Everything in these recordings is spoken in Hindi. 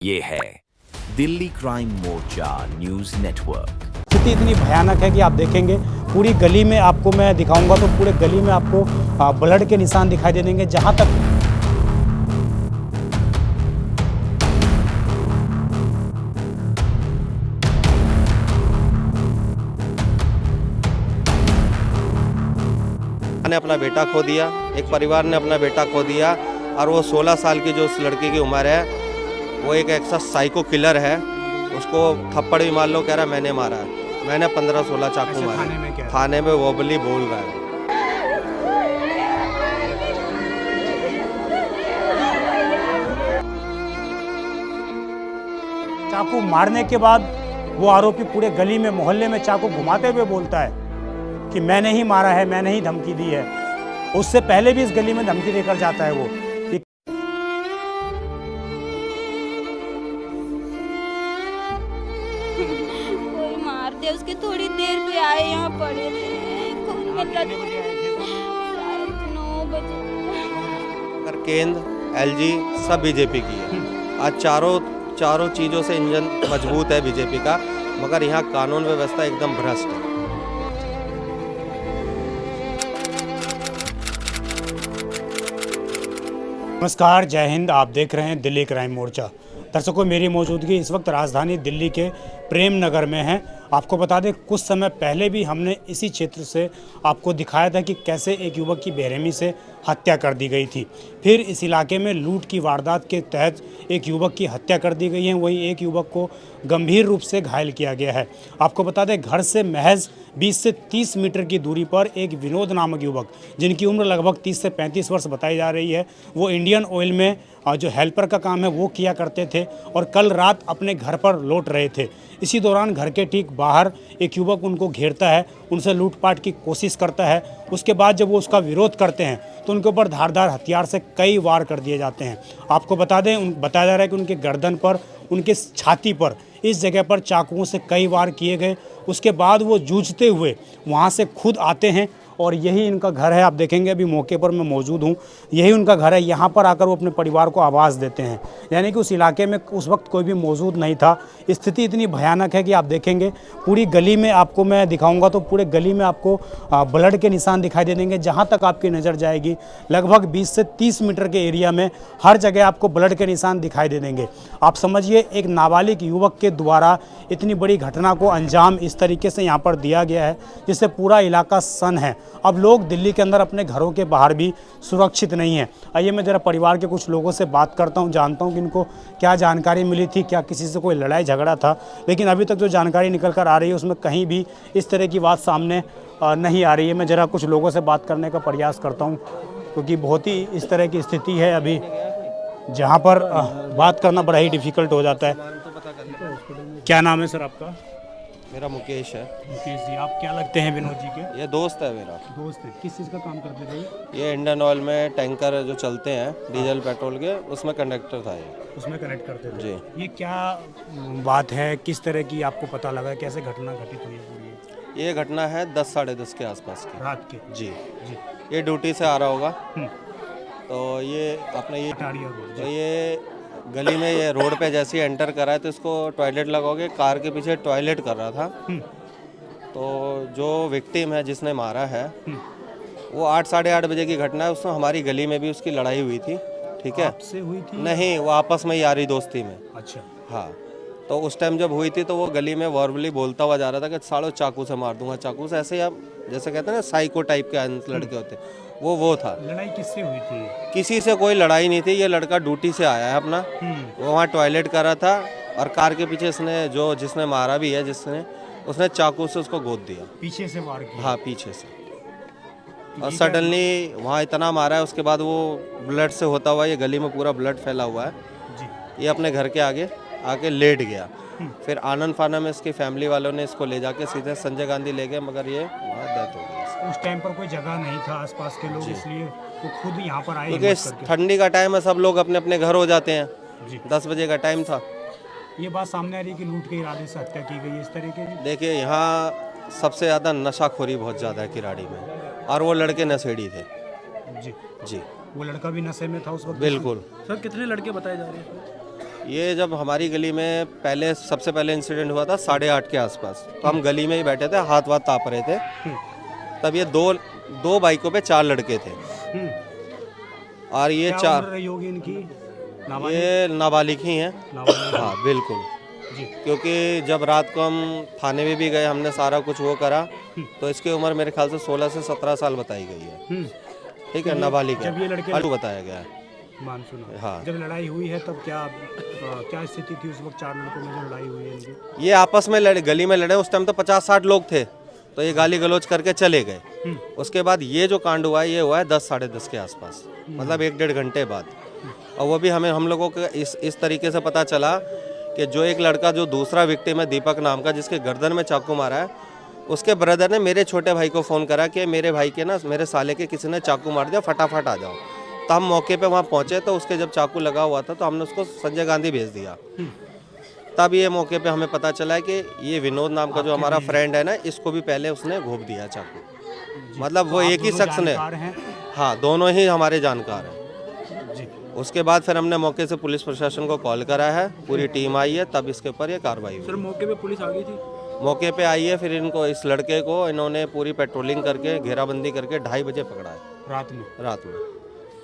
ये है दिल्ली क्राइम मोर्चा न्यूज नेटवर्क। स्थिति इतनी भयानक है कि आप देखेंगे पूरी गली में, आपको मैं दिखाऊंगा तो पूरे गली में आपको ब्लड के निशान दिखाई दे देंगे। जहां तक ने अपना बेटा खो दिया, एक परिवार ने अपना बेटा खो दिया और वो 16 साल की जो उस लड़की की उम्र है वो एक ऐसा साइको किलर है। उसको थप्पड़ भी मार लो, कह रहा है मैंने मारा है, मैंने 15-16 चाकू मारे। थाने में वो बोल रहा है। चाकू मारने के बाद वो आरोपी पूरे गली में, मोहल्ले में चाकू घुमाते हुए बोलता है कि मैंने ही मारा है, मैंने ही धमकी दी है। उससे पहले भी इस गली में धमकी देकर जाता है वो। कोई मार दे, उसके थोड़ी देर पे आए, यहाँ पड़े थे, खून में लत, शायद 9 बजे। केंद्र एलजी सब बीजेपी की है। आज चारों चीज़ों से इंजन मजबूत है बीजेपी का, मगर यहाँ कानून व्यवस्था एकदम भ्रष्ट है। नमस्कार, जय हिंद। आप देख रहे हैं दिल्ली क्राइम मोर्चा। दर्शकों, मेरी मौजूदगी इस वक्त राजधानी दिल्ली के प्रेम नगर में है। आपको बता दें, कुछ समय पहले भी हमने इसी क्षेत्र से आपको दिखाया था कि कैसे एक युवक की बेरहमी से हत्या कर दी गई थी। फिर इस इलाके में लूट की वारदात के तहत एक युवक की हत्या कर दी गई है, वहीं एक युवक को गंभीर रूप से घायल किया गया है। आपको बता दें, घर से महज 20 से 30 मीटर की दूरी पर एक विनोद नामक युवक, जिनकी उम्र लगभग 30 से 35 वर्ष बताई जा रही है, वो इंडियन ऑयल में जो हेल्पर का काम है वो किया करते थे और कल रात अपने घर पर लौट रहे थे। इसी दौरान घर के ठीक बाहर एक युवक उनको घेरता है, उनसे लूटपाट की कोशिश करता है। उसके बाद जब वो उसका विरोध करते हैं तो उनके ऊपर धारदार हथियार से कई वार कर दिए जाते हैं। आपको बता दें, बताया जा रहा है कि उनके गर्दन पर, उनके छाती पर, इस जगह पर चाकुओं से कई वार किए गए। उसके बाद वो जूझते हुए वहाँ से खुद आते हैं और यही इनका घर है। आप देखेंगे, अभी मौके पर मैं मौजूद हूँ, यही उनका घर है। यहाँ पर आकर वो अपने परिवार को आवाज़ देते हैं, यानी कि उस इलाके में उस वक्त कोई भी मौजूद नहीं था। स्थिति इतनी भयानक है कि आप देखेंगे पूरी गली में, आपको मैं दिखाऊंगा तो पूरे गली में आपको ब्लड के निशान दिखाई दे देंगे। जहाँ तक आपकी नज़र जाएगी, लगभग 20 से 30 मीटर के एरिया में हर जगह आपको ब्लड के निशान दिखाई दे देंगे। आप समझिए, एक नाबालिग युवक के द्वारा इतनी बड़ी घटना को अंजाम इस तरीके से यहाँ पर दिया गया है जिससे पूरा इलाका सन्न है। अब लोग दिल्ली के अंदर अपने घरों के बाहर भी सुरक्षित नहीं हैं। आइए मैं ज़रा परिवार के कुछ लोगों से बात करता हूं, जानता हूं कि इनको क्या जानकारी मिली थी, क्या किसी से कोई लड़ाई झगड़ा था। लेकिन अभी तक जो जानकारी निकल कर आ रही है उसमें कहीं भी इस तरह की बात सामने नहीं आ रही है। मैं ज़रा कुछ लोगों से बात करने का प्रयास करता हूँ, क्योंकि बहुत ही इस तरह की स्थिति है अभी जहाँ पर बात करना बड़ा ही डिफ़िकल्ट हो जाता है। क्या नाम है सर आपका? मेरा मुकेश है। मुकेश जी, आप क्या लगते हैं विनोद जी के? ये दोस्त है मेरा। दोस्त है? किस चीज़ का काम करते थे? ये इंडियन ऑयल में टैंकर जो चलते हैं डीजल पेट्रोल के, उसमें कंडक्टर था ये। उसमें कनेक्ट करते थे जी। ये क्या बात है, किस तरह की आपको पता लगा, कैसे घटना घटित हुई है पूरी? ये घटना है 10 साढ़े 10 के आसपास की रात के? जी। जी। ये ड्यूटी से आ रहा होगा तो ये अपने ये गली में, ये रोड पे जैसे ही एंटर करा है तो इसको टॉयलेट लगाओगे, कार के पीछे टॉयलेट कर रहा था। तो जो विक्टिम है जिसने मारा है वो 8 साढ़े 8 बजे की घटना है। उसमें हमारी गली में भी उसकी लड़ाई हुई थी। ठीक है, आपसे हुई थी? नहीं, वो आपस में यारी दोस्ती में। अच्छा। हाँ, तो उस टाइम जब हुई थी तो वो गली में वर्बली बोलता हुआ जा रहा था कि सालों चाकू से मार दूंगा, चाकू से। ऐसे ही आप जैसे कहते हैं ना, साइको टाइप के लड़के होते, वो था। लड़ाई किससे हुई थी? किसी से कोई लड़ाई नहीं थी। ये लड़का ड्यूटी से आया है अपना, वो वहाँ टॉयलेट कर रहा था और कार के पीछे इसने, जिसने मारा भी है, उसने चाकू से उसको गोद दिया, पीछे से वार किया? हाँ, पीछे से। और सडनली वहाँ इतना मारा है, उसके बाद वो ब्लड से होता हुआ, ये गली में पूरा ब्लड फैला हुआ है जी। ये अपने घर के आगे आके लेट गया। फिर आनंद फाना में इसकी फैमिली वालों ने इसको ले जाके सीधे संजय गांधी ले गए, मगर ये वहाँ डेथ हो गई। उस टाइम पर कोई जगह नहीं था आसपास के लोग, इसलिए वो खुद यहाँ पर आए। क्योंकि ठंडी का टाइम है, सब लोग अपने अपने घर हो जाते हैं। 10 बजे का टाइम था। ये बात सामने आ रही है कि लूट के इरादे से हत्या की गई, इस तरीके की? देखिए, यहाँ सबसे ज़्यादा नशाखोरी बहुत ज़्यादा है किराड़ी में, और वो लड़के नशेड़ी थे। जी जी। वो लड़का भी नशे में था उस वक्त? बिल्कुल। सर कितने लड़के बताए जा रहे हैं? ये जब हमारी गली में पहले सबसे पहले इंसिडेंट हुआ था 8:30 के आसपास, तो हम गली में ही बैठे थे, हाथ वाथ ताप रहे थे। तब ये दो बाइकों पे 4 लड़के थे और ये क्या चार उम्र रही होगी इनकी? ये नाबालिग ही हैं। नाबालिग। हाँ बिल्कुल, जी। क्योंकि जब रात को हम थाने में भी गए, हमने सारा कुछ वो करा, तो इसकी उम्र मेरे ख्याल से 16 से 17 साल बताई गई है। ठीक है, नाबालिग है, जब ये लड़के अलग बताया गया है। मानसून हाँ। जब लड़ाई हुई है तब क्या स्थिति थी उस वक्त 4 लड़कों में जो लड़ाई हुई है इनकी? ये आपस में लड़े, गली में लड़े, उस टाइम तो 50-60 लोग थे, तो ये गाली गलौज करके चले गए। उसके बाद ये जो कांड हुआ है, ये हुआ है 10 साढ़े 10 के आसपास, मतलब 1-1.5 घंटे बाद। और वो भी हम लोगों को इस तरीके से पता चला कि जो एक लड़का, जो दूसरा विक्टिम है दीपक नाम का, जिसके गर्दन में चाकू मारा है, उसके ब्रदर ने मेरे छोटे भाई को फ़ोन करा कि मेरे भाई के ना, मेरे साले के किसी ने चाकू मार दिया, फटाफट आ जाओ। तो हम मौके पे वहाँ पहुँचे, तो उसके जब चाकू लगा हुआ था, तो हमने उसको संजय गांधी भेज दिया। तब ये मौके पे हमें पता चला है कि ये विनोद नाम का जो हमारा फ्रेंड है ना, इसको भी पहले उसने घोंप दिया चाकू। मतलब वो एक ही शख्स ने, हाँ दोनों ही हमारे जानकार हैं। उसके बाद फिर हमने मौके से पुलिस प्रशासन को कॉल करा है, पूरी टीम आई है, तब इसके ऊपर ये कार्रवाई हुई। सर मौके पे पुलिस आ गई थी? मौके पे आई है, फिर इनको, इस लड़के को इन्होंने पूरी पेट्रोलिंग करके, घेराबंदी करके 2:30 बजे पकड़ा है रात में।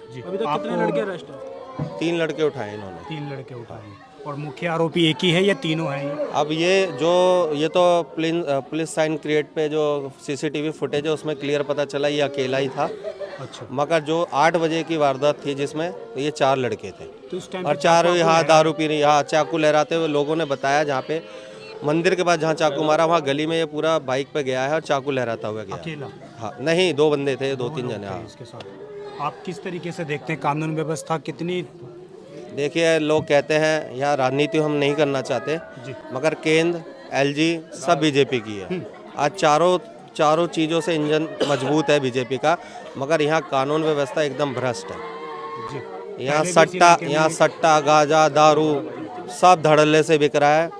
जी। अभी तक कितने लड़के अरेस्ट हैं? 3 लड़के उठाए इन्होंने। 3 लड़के उठाए हैं। और मुख्य आरोपी एक ही है या तीनों हैं ये? अब ये तो पुलिस साइन क्रिएट पे जो सीसीटीवी फुटेज है, उसमें क्लियर पता चला ये अकेला ही था। अच्छा। मगर जो 8 बजे की वारदात थी जिसमें, तो ये 4 लड़के थे, तो उस टाइम और 4 यहाँ दारू पी रही, हाँ चाकू लहराते हुए लोगों ने बताया। जहाँ पे मंदिर के पास जहाँ चाकू मारा, वहाँ गली में ये पूरा बाइक पे गया है और चाकू लहराता हुआ गया। अकेला? हाँ नहीं, 2 बंदे थे, 2-3 जने। हाँ इसके साथ आप किस तरीके से देखते हैं कानून व्यवस्था कितनी? देखिए, लोग कहते हैं यहाँ राजनीति हम नहीं करना चाहते, मगर केंद्र, एलजी सब बीजेपी की है। आज चारों चीज़ों से इंजन मजबूत है बीजेपी का, मगर यहाँ कानून व्यवस्था एकदम भ्रष्ट है। यहाँ सट्टा, गांजा, दारू सब धड़ल्ले से बिक रहा है।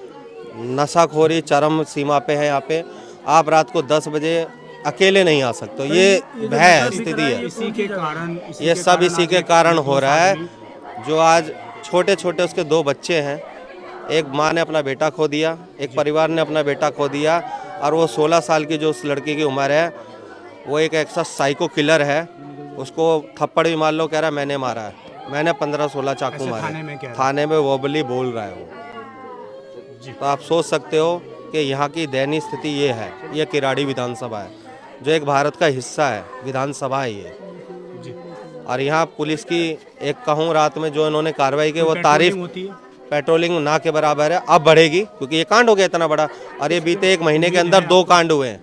नशाखोरी चरम सीमा पे है। यहाँ पे आप रात को 10 बजे अकेले नहीं आ सकते, ये भय स्थिति है। इसी के कारण ये सब इसी के कारण हो रहा है। जो आज छोटे छोटे उसके 2 बच्चे हैं, एक माँ ने अपना बेटा खो दिया, एक परिवार ने अपना बेटा खो दिया, और वो 16 साल की जो उस लड़की की उम्र है, वो एक ऐसा साइको किलर है। उसको थप्पड़ भी मार लो, कह रहा है मैंने मारा है, मैंने 15-16 चाकू मारे। थाने में वोबली बोल रहा है वो। तो आप सोच सकते हो कि यहाँ की दयनीय स्थिति ये है। ये किराड़ी विधानसभा है, जो एक भारत का हिस्सा है, विधानसभा है ये। और यहाँ पुलिस की एक कहूँ रात में जो इन्होंने कार्रवाई की, वो तारीफ, पेट्रोलिंग ना के बराबर है। अब बढ़ेगी, क्योंकि ये कांड हो गया इतना बड़ा, और ये बीते 1 महीने के अंदर 2 कांड हुए हैं।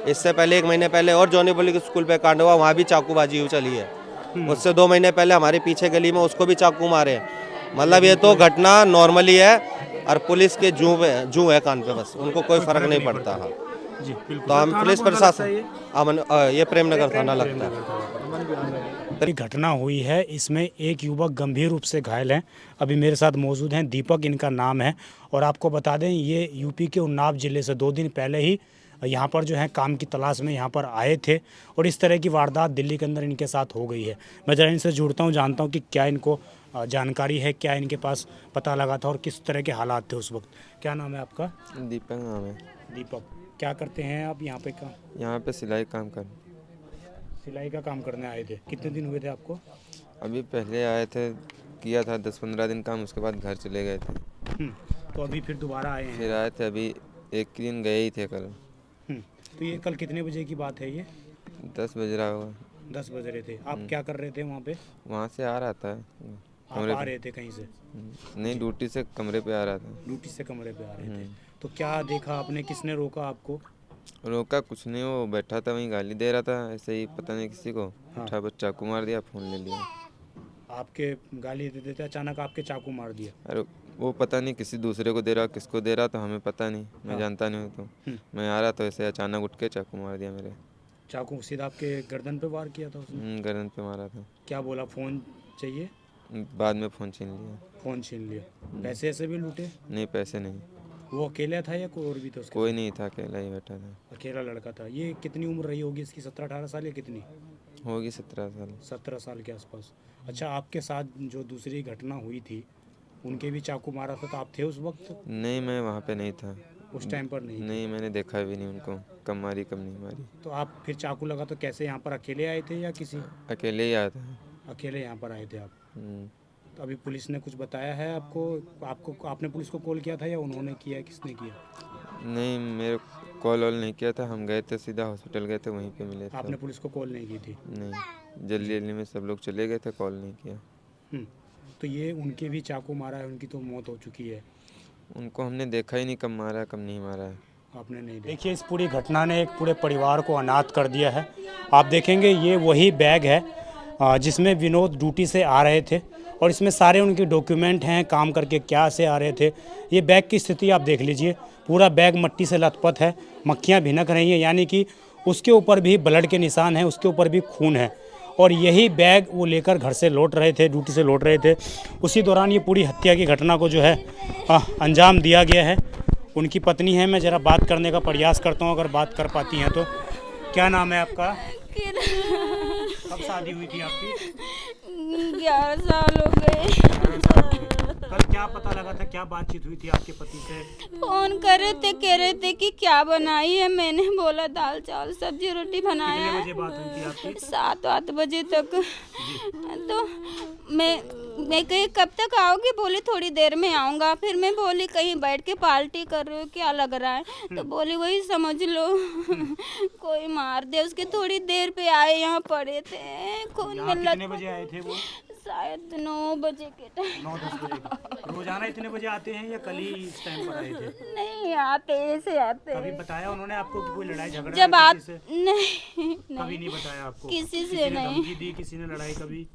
इससे पहले 1 महीने पहले और जॉनी पब्लिक स्कूल पे कांड हुआ, वहाँ भी चाकूबाजी हुई चली है। उससे 2 महीने पहले हमारे पीछे गली में उसको भी चाकू मारे। मतलब ये तो घटना नॉर्मली है, और पुलिस के जू है कान पे, बस उनको कोई फर्क नहीं पड़ता। हाँ तो हम पुलिस प्रशासन, ये प्रेमनगर थाना लगता है। घटना हुई है, इसमें एक युवक गंभीर रूप से घायल हैं। अभी मेरे साथ मौजूद हैं, दीपक इनका नाम है। और आपको बता दें, ये यूपी के उन्नाव जिले से 2 दिन पहले ही यहाँ पर जो है काम की तलाश में यहाँ पर आए थे, और इस तरह की वारदात दिल्ली के अंदर इनके साथ हो गई है। मैं जरा इनसे जुड़ता हूँ, जानता हूँ कि क्या इनको जानकारी है, क्या इनके पास पता लगा था और किस तरह के हालात थे उस वक्त। क्या नाम है आपका? दीपक नाम है। दीपक, क्या करते हैं आप यहाँ पे? यहाँ पे सिलाई काम कर, सिलाई का काम करने आए थे। कितने दिन हुए थे आपको? अभी पहले आए थे, किया था 10-15 दिन काम, उसके बाद घर चले गए थे। तो अभी फिर दोबारा आए हैं? फिर आए थे, अभी 1 दिन गए ही थे कल। तो ये कल कितने बजे की बात है? ये 10 बज रहा होगा। 10 बज रहे थे। आप क्या कर रहे थे वहाँ पे? वहाँ से आ रहा था, आप आ रहे थे कहीं से? नहीं, ड्यूटी से कमरे पे आ रहा था। ड्यूटी से कमरे पे आ रहे थे। तो क्या देखा आपने? किसने रोका आपको? रोका कुछ नहीं, वो बैठा था वहीं, गाली दे रहा था ऐसे ही, पता नहीं किसी को। उठा बस चाकू मार दिया, फ़ोन ले लिया। आपके गाली दे देते अचानक आपके चाकू मार दिया? अरे वो पता नहीं किसी दूसरे को दे रहा, किसको दे रहा, तो हमें पता नहीं, मैं जानता नहीं हूँ। तो मैं आ रहा तो ऐसे अचानक उठ के चाकू मार दिया मेरे। चाकू सीधा आपके गर्दन पे वार किया था उसने? गर्दन पे मारा था। क्या बोला? फ़ोन चाहिए? बाद में फ़ोन छीन लिया। फ़ोन छीन लिया। पैसे ऐसे भी लूटे? नहीं, पैसे नहीं। वो अकेला था या कोई और भी था उसके? कोई नहीं था, अकेला ही बैठा था। अकेला लड़का था। ये कितनी उम्र रही होगी इसकी? 17-18 साल या कितनी होगी? 17 साल। 17 साल के आसपास। अच्छा, आपके साथ जो दूसरी घटना हुई थी उनके भी चाकू मारा था, तो आप थे उस वक्त? नहीं, मैं वहाँ पे नहीं था। उस टाइम पर नहीं? नहीं, मैंने देखा भी नहीं उनको, कब मारी कब नहीं मारी। तो आप फिर चाकू लगा तो कैसे यहाँ पर अकेले आए थे या किसी? अकेले ही आया था। अकेले यहाँ पर आए थे आप? हम्म, तो अभी पुलिस ने कुछ बताया है आपको? आपने पुलिस को कॉल किया था या उन्होंने किया, किसने किया? नहीं, मेरे कॉल वॉल नहीं किया था, हम गए थे सीधा हॉस्पिटल गए थे, वहीं पे मिले थे। आपने पुलिस को कॉल नहीं की थी? नहीं, जल्दी जल्दी में सब लोग चले गए थे, कॉल नहीं किया। तो ये उनके भी चाकू मारा है, उनकी तो मौत हो चुकी है। उनको हमने देखा ही नहीं कब मारा है कब नहीं मारा है। आपने नहीं देखा? देखिए, इस पूरी घटना ने एक पूरे परिवार को अनाथ कर दिया है। आप देखेंगे ये वही बैग है जिसमें विनोद ड्यूटी से आ रहे थे, और इसमें सारे उनके डॉक्यूमेंट हैं, काम करके क्या से आ रहे थे। ये बैग की स्थिति आप देख लीजिए, पूरा बैग मिट्टी से लथपथ है, मक्खियाँ भिनक रही हैं, यानी कि उसके ऊपर भी ब्लड के निशान हैं, उसके ऊपर भी खून है। और यही बैग वो लेकर घर से लौट रहे थे, ड्यूटी से लौट रहे थे। उसी दौरान ये पूरी हत्या की घटना को जो है अंजाम दिया गया है। उनकी पत्नी है, मैं ज़रा बात करने का प्रयास करता हूँ, अगर बात कर पाती हैं तो। क्या नाम है आपका? कब शादी हुई थी आपकी? 11 साल हो गए। कल क्या पता लगा था, क्या बातचीत हुई थी आपके पति से? फोन कर रहे थे, कह रहे थे कि क्या बनाई है। मैंने बोला दाल चावल सब्जी रोटी बनाया कितने है। बजे बात हुई थी आपकी? 7-8 बजे तक। तो मैं कही कब तक आओगी? बोली थोड़ी देर में आऊँगा। फिर मैं बोली कहीं बैठ के पार्टी कर रहे हो क्या लग रहा है? तो बोली वही समझ लो कोई मार दे। उसके थोड़ी देर पे आए, यहाँ पड़े थे, खून में कितने बजे आए थे वो? शायद 9 बजे के टाइम। 9-10 बजे के। रोजाना इतने बजे आते हैं या कल ही इस टाइम पर आए थे? नहीं आते, ऐसे आते। कभी बताया उन्होंने आपको कि कोई लड़ाई झगड़ा जब है आप किसी से? नहीं कभी नहीं बताया आपको? किसी से ने नहीं। धमकी दी, किसी ने लड़ाई कभी?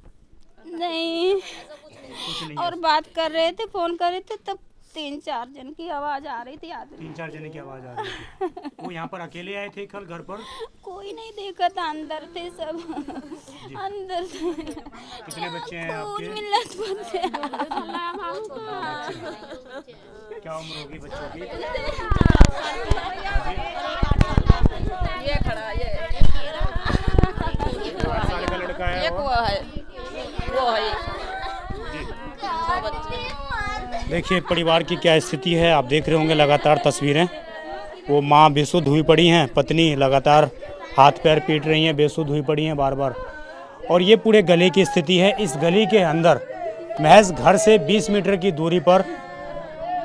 नहीं। कुछ नहीं। और बात कर रहे थे, फोन कर रहे थे, तब 3-4 जन की आवाज आ रही थी आदमी। 3-4 जने की आवाज आ रही थी। वो यहाँ पर अकेले आए थे कल घर पर? कोई नहीं देखा था, अंदर थे सब। अंदर थे। कितने बच्चे हैं खून आपके? मिलत बनते। क्या उम्र होगी बच्चों की? ये खड़ा, ये 8 साल का लड़का है। एक वो है, वो है। देखिए परिवार की क्या स्थिति है, आप देख रहे होंगे लगातार तस्वीरें। वो माँ बेसुध हुई पड़ी हैं, पत्नी लगातार हाथ पैर पीट रही हैं, बेसुध हुई पड़ी हैं बार बार। और ये पूरे गली की स्थिति है। इस गली के अंदर महज घर से 20 मीटर की दूरी पर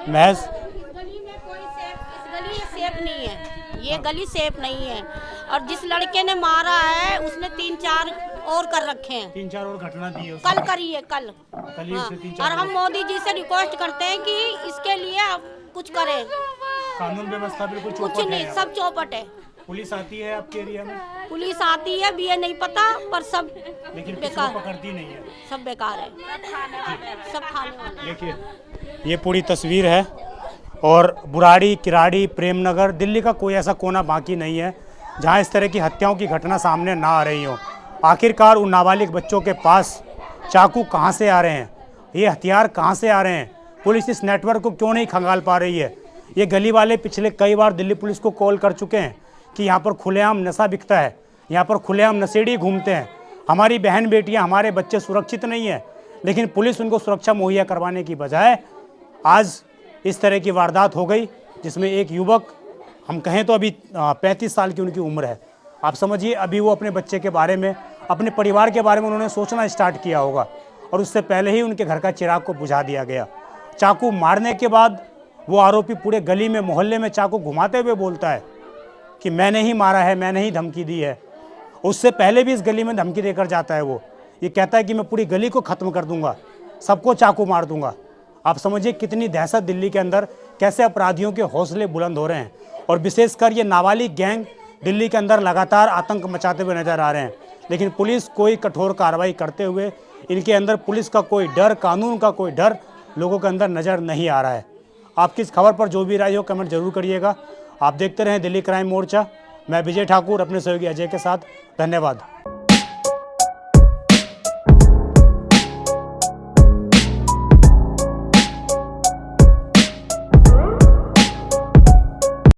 महज गली में कोई गली सेफ नहीं है, ये गली सेफ नहीं है। और जिस लड़के ने मारा है उसने 3-4 और कर रखे हैं। 3-4 और घटना दी है कल करी है, कल। ही हाँ। उसने 3-4 और हम मोदी जी से रिक्वेस्ट करते हैं कि इसके लिए आप कुछ करें। कानून व्यवस्था बिल्कुल कुछ चौपट नहीं, है। सब चौपट है। पुलिस आती है आपके एरिया में? पुलिस आती है भी, ये नहीं पता, पर सब लेकिन किसी को बेकार, पकड़ती नहीं है। सब बेकार है, सब खाने वाले। देखिए ये पूरी तस्वीर है। और बुराड़ी, किराड़ी, प्रेमनगर, दिल्ली का कोई ऐसा कोना बाकी नहीं है जहां इस तरह की हत्याओं की घटना सामने ना आ रही हो। आखिरकार उन नाबालिग बच्चों के पास चाकू कहां से आ रहे हैं, ये हथियार कहां से आ रहे हैं? पुलिस इस नेटवर्क को क्यों नहीं खंगाल पा रही है? ये गली वाले पिछले कई बार दिल्ली पुलिस को कॉल कर चुके हैं कि यहाँ पर खुलेआम नशा बिकता है, यहाँ पर खुलेआम नशेड़ी घूमते हैं, हमारी बहन बेटियाँ, हमारे बच्चे सुरक्षित नहीं हैं। लेकिन पुलिस उनको सुरक्षा मुहैया करवाने की बजाय आज इस तरह की वारदात हो गई, जिसमें एक युवक, हम कहें तो अभी 35 साल की उनकी उम्र है। आप समझिए अभी वो अपने बच्चे के बारे में, अपने परिवार के बारे में उन्होंने सोचना स्टार्ट किया होगा, और उससे पहले ही उनके घर का चिराग को बुझा दिया गया। चाकू मारने के बाद वो आरोपी पूरे गली में, मोहल्ले में चाकू घुमाते हुए बोलता है कि मैंने ही मारा है, मैंने ही धमकी दी है। उससे पहले भी इस गली में धमकी देकर जाता है वो। ये कहता है कि मैं पूरी गली को ख़त्म कर दूंगा, सबको चाकू मार दूंगा। आप समझिए कितनी दहशत दिल्ली के अंदर, कैसे अपराधियों के हौसले बुलंद हो रहे हैं। और विशेषकर ये नाबालिग गैंग दिल्ली के अंदर लगातार आतंक मचाते हुए नजर आ रहे हैं। लेकिन पुलिस कोई कठोर कार्रवाई करते हुए, इनके अंदर पुलिस का कोई डर, कानून का कोई डर लोगों के अंदर नज़र नहीं आ रहा है। आपकी इस खबर पर जो भी राय हो कमेंट जरूर करिएगा। आप देखते रहें दिल्ली क्राइम मोर्चा। मैं विजय ठाकुर अपने सहयोगी अजय के साथ। धन्यवाद।